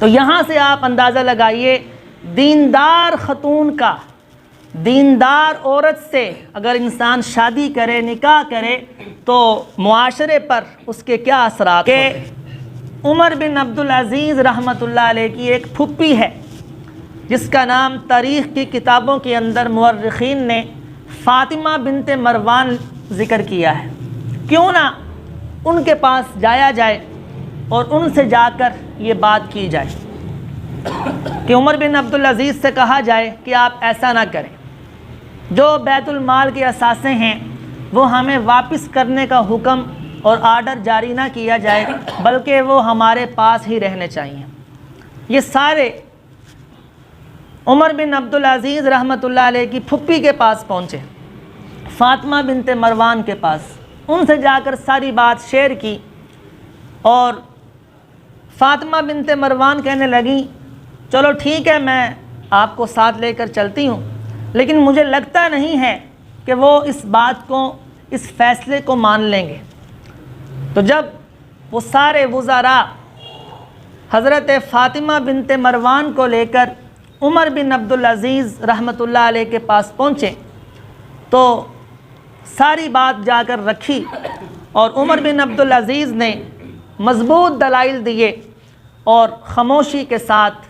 تو یہاں سے آپ اندازہ لگائیے دیندار خاتون کا، دیندار عورت سے اگر انسان شادی کرے، نکاح کرے، تو معاشرے پر اس کے کیا اثرات ہوتے ہیں۔ عمر بن عبدالعزیز رحمۃ اللہ علیہ کی ایک پھپھی ہے جس کا نام تاریخ کی کتابوں کے اندر مورخین نے فاطمہ بنت مروان ذکر کیا ہے۔ کیوں نہ ان کے پاس جایا جائے اور ان سے جا کر یہ بات کی جائے کہ عمر بن عبدالعزیز سے کہا جائے کہ آپ ایسا نہ کریں، جو بیت المال کے اثاثے ہیں وہ ہمیں واپس کرنے کا حکم اور آرڈر جاری نہ کیا جائے، بلکہ وہ ہمارے پاس ہی رہنے چاہیے۔ یہ سارے عمر بن عبدالعزیز رحمۃ اللہ علیہ کی پھپھی کے پاس پہنچے، فاطمہ بنت مروان کے پاس، ان سے جا کر ساری بات شیئر کی، اور فاطمہ بنت مروان کہنے لگیں چلو ٹھیک ہے، میں آپ کو ساتھ لے کر چلتی ہوں، لیکن مجھے لگتا نہیں ہے کہ وہ اس بات کو، اس فیصلے کو مان لیں گے۔ تو جب وہ سارے وزراء حضرت فاطمہ بنت مروان کو لے کر عمر بن عبدالعزیز رحمۃ اللہ علیہ کے پاس پہنچے تو ساری بات جا کر رکھی، اور عمر بن عبدالعزیز نے مضبوط دلائل دیے اور خاموشی کے ساتھ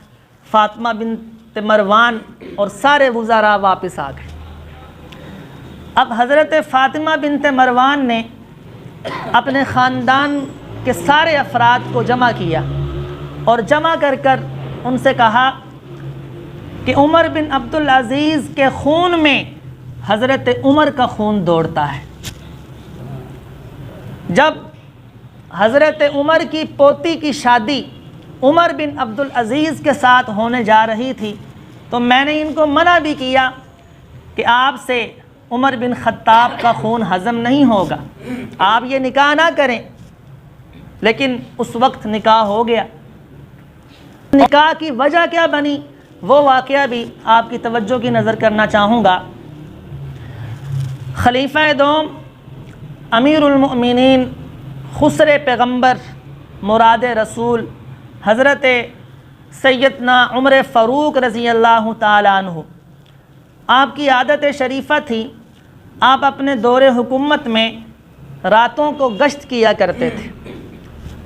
فاطمہ بنت مروان اور سارے وزراء واپس آ گئے۔ اب حضرت فاطمہ بنت مروان نے اپنے خاندان کے سارے افراد کو جمع کیا اور جمع کر کر ان سے کہا کہ عمر بن عبدالعزیز کے خون میں حضرت عمر کا خون دوڑتا ہے۔ جب حضرت عمر کی پوتی کی شادی عمر بن عبدالعزیز کے ساتھ ہونے جا رہی تھی تو میں نے ان کو منع بھی کیا کہ آپ سے عمر بن خطاب کا خون ہضم نہیں ہوگا، آپ یہ نکاح نہ کریں، لیکن اس وقت نکاح ہو گیا۔ نکاح کی وجہ کیا بنی وہ واقعہ بھی آپ کی توجہ کی نظر کرنا چاہوں گا۔ خلیفہ دوم امیر المؤمنین خسر پیغمبر مراد رسول حضرت سیدنا عمر فاروق رضی اللہ تعالیٰ عنہ، آپ کی عادت شریفہ تھی، آپ اپنے دور حکومت میں راتوں کو گشت کیا کرتے تھے،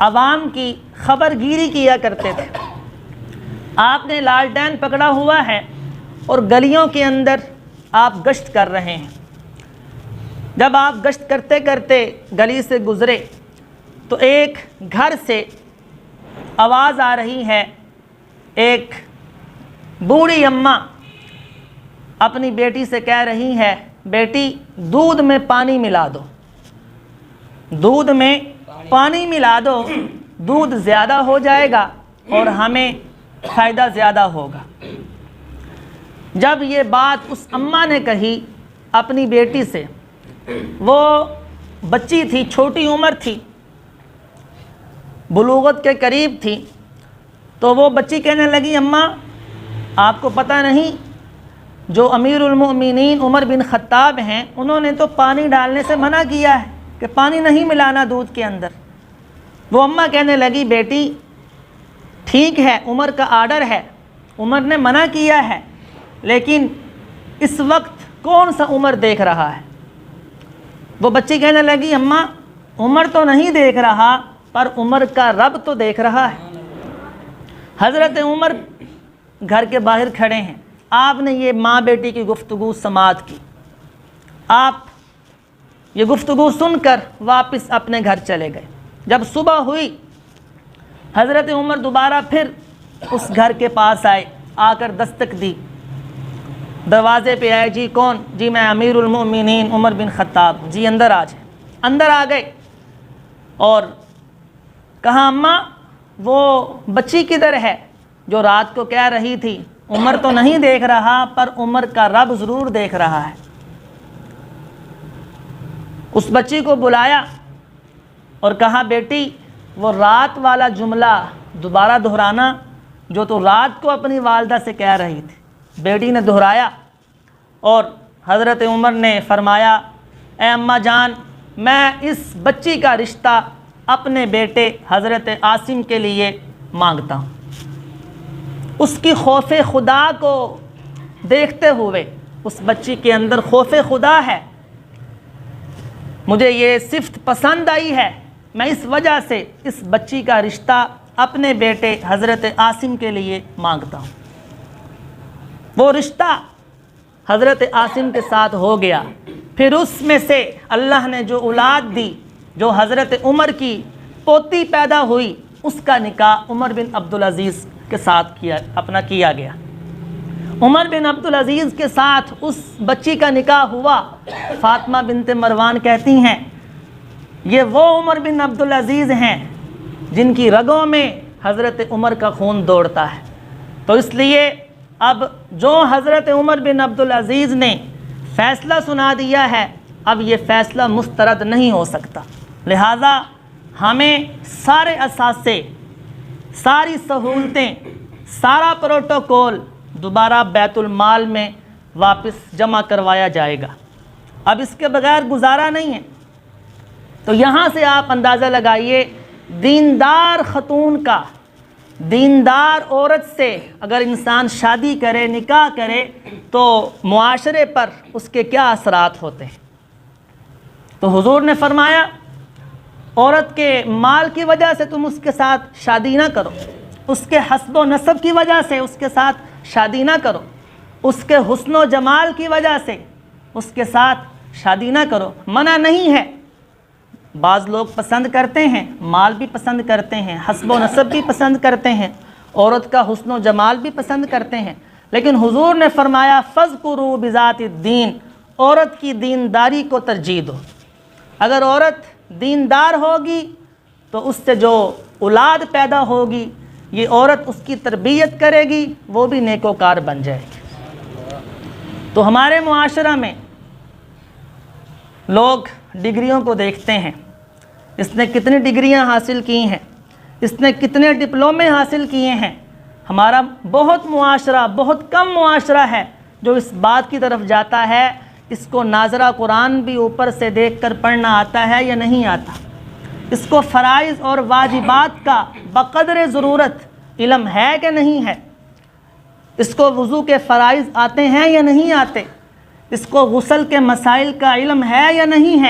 عوام کی خبر گیری کیا کرتے تھے۔ آپ نے لالٹین پکڑا ہوا ہے اور گلیوں کے اندر آپ گشت کر رہے ہیں۔ جب آپ گشت کرتے کرتے گلی سے گزرے تو ایک گھر سے آواز آ رہی ہے، ایک بوڑھی اماں اپنی بیٹی سے کہہ رہی ہے بیٹی دودھ میں پانی ملا دو، دودھ میں پانی ملا دو، دودھ زیادہ ہو جائے گا اور ہمیں فائدہ زیادہ ہوگا۔ جب یہ بات اس اماں نے کہی اپنی بیٹی سے، وہ بچی تھی، چھوٹی عمر تھی، بلوغت کے قریب تھی، تو وہ بچی کہنے لگی اماں آپ کو پتہ نہیں جو امیر المؤمنین عمر بن خطاب ہیں انہوں نے تو پانی ڈالنے سے منع کیا ہے کہ پانی نہیں ملانا دودھ کے اندر۔ وہ اماں کہنے لگی بیٹی ٹھیک ہے عمر کا آرڈر ہے، عمر نے منع کیا ہے، لیکن اس وقت کون سا عمر دیکھ رہا ہے؟ وہ بچی کہنے لگی اماں عمر تو نہیں دیکھ رہا پر عمر کا رب تو دیکھ رہا ہے۔ حضرت عمر گھر کے باہر کھڑے ہیں، آپ نے یہ ماں بیٹی کی گفتگو سماعت کی، آپ یہ گفتگو سن کر واپس اپنے گھر چلے گئے۔ جب صبح ہوئی حضرت عمر دوبارہ پھر اس گھر کے پاس آئے، آ کر دستک دی، دروازے پہ آئے، جی کون؟ جی میں امیر المؤمنین عمر بن خطاب، جی اندر آ جائے۔ اندر آ گئے اور کہا اماں وہ بچی کدھر ہے جو رات کو کہہ رہی تھی عمر تو نہیں دیکھ رہا پر عمر کا رب ضرور دیکھ رہا ہے؟ اس بچی کو بلایا اور کہا بیٹی وہ رات والا جملہ دوبارہ دہرانا جو تو رات کو اپنی والدہ سے کہہ رہی تھی۔ بیٹی نے دہرایا اور حضرت عمر نے فرمایا اے اماں جان میں اس بچی کا رشتہ اپنے بیٹے حضرت عاصم کے لیے مانگتا ہوں۔ اس کی خوف خدا کو دیکھتے ہوئے اس بچی کے اندر خوف خدا ہے، مجھے یہ صفت پسند آئی ہے، میں اس وجہ سے اس بچی کا رشتہ اپنے بیٹے حضرت عاصم کے لیے مانگتا ہوں۔ وہ رشتہ حضرت عاصم کے ساتھ ہو گیا۔ پھر اس میں سے اللہ نے جو اولاد دی، جو حضرت عمر کی پوتی پیدا ہوئی، اس کا نکاح عمر بن عبدالعزیز کے ساتھ کیا گیا۔ عمر بن عبدالعزیز کے ساتھ اس بچی کا نکاح ہوا۔ فاطمہ بنت مروان کہتی ہیں یہ وہ عمر بن عبدالعزیز ہیں جن کی رگوں میں حضرت عمر کا خون دوڑتا ہے۔ تو اس لیے اب جو حضرت عمر بن عبدالعزیز نے فیصلہ سنا دیا ہے، اب یہ فیصلہ مسترد نہیں ہو سکتا، لہٰذا ہمیں سارے اثاثے، ساری سہولتیں، سارا پروٹوکول دوبارہ بیت المال میں واپس جمع کروایا جائے گا۔ اب اس کے بغیر گزارا نہیں ہے۔ تو یہاں سے آپ اندازہ لگائیے، دیندار خاتون کا، دیندار عورت سے اگر انسان شادی کرے، نکاح کرے، تو معاشرے پر اس کے کیا اثرات ہوتے ہیں۔ تو حضور نے فرمایا عورت کے مال کی وجہ سے تم اس کے ساتھ شادی نہ کرو، اس کے حسب و نسب کی وجہ سے اس کے ساتھ شادی نہ کرو، اس کے حسن و جمال کی وجہ سے اس کے ساتھ شادی نہ کرو۔ منع نہیں ہے، بعض لوگ پسند کرتے ہیں، مال بھی پسند کرتے ہیں، حسب و نسب بھی پسند کرتے ہیں، عورت کا حسن و جمال بھی پسند کرتے ہیں، لیکن حضور نے فرمایا فَاذْكُرُوا بِذَاتِ الدِّينِ، عورت کی دینداری کو ترجیح دو۔ اگر عورت دیندار ہوگی تو اس سے جو اولاد پیدا ہوگی، یہ عورت اس کی تربیت کرے گی، وہ بھی نیکوکار بن جائے گی۔ تو ہمارے معاشرہ میں لوگ ڈگریوں کو دیکھتے ہیں، اس نے کتنی ڈگریاں حاصل کی ہیں، اس نے کتنے ڈپلومے حاصل کیے ہیں۔ ہمارا بہت معاشرہ، بہت کم معاشرہ ہے جو اس بات کی طرف جاتا ہے اس کو ناظرہ قرآن بھی اوپر سے دیکھ کر پڑھنا آتا ہے یا نہیں آتا، اس کو فرائض اور واجبات کا بقدر ضرورت علم ہے کہ نہیں ہے، اس کو وضو کے فرائض آتے ہیں یا نہیں آتے، اس کو غسل کے مسائل کا علم ہے یا نہیں ہے۔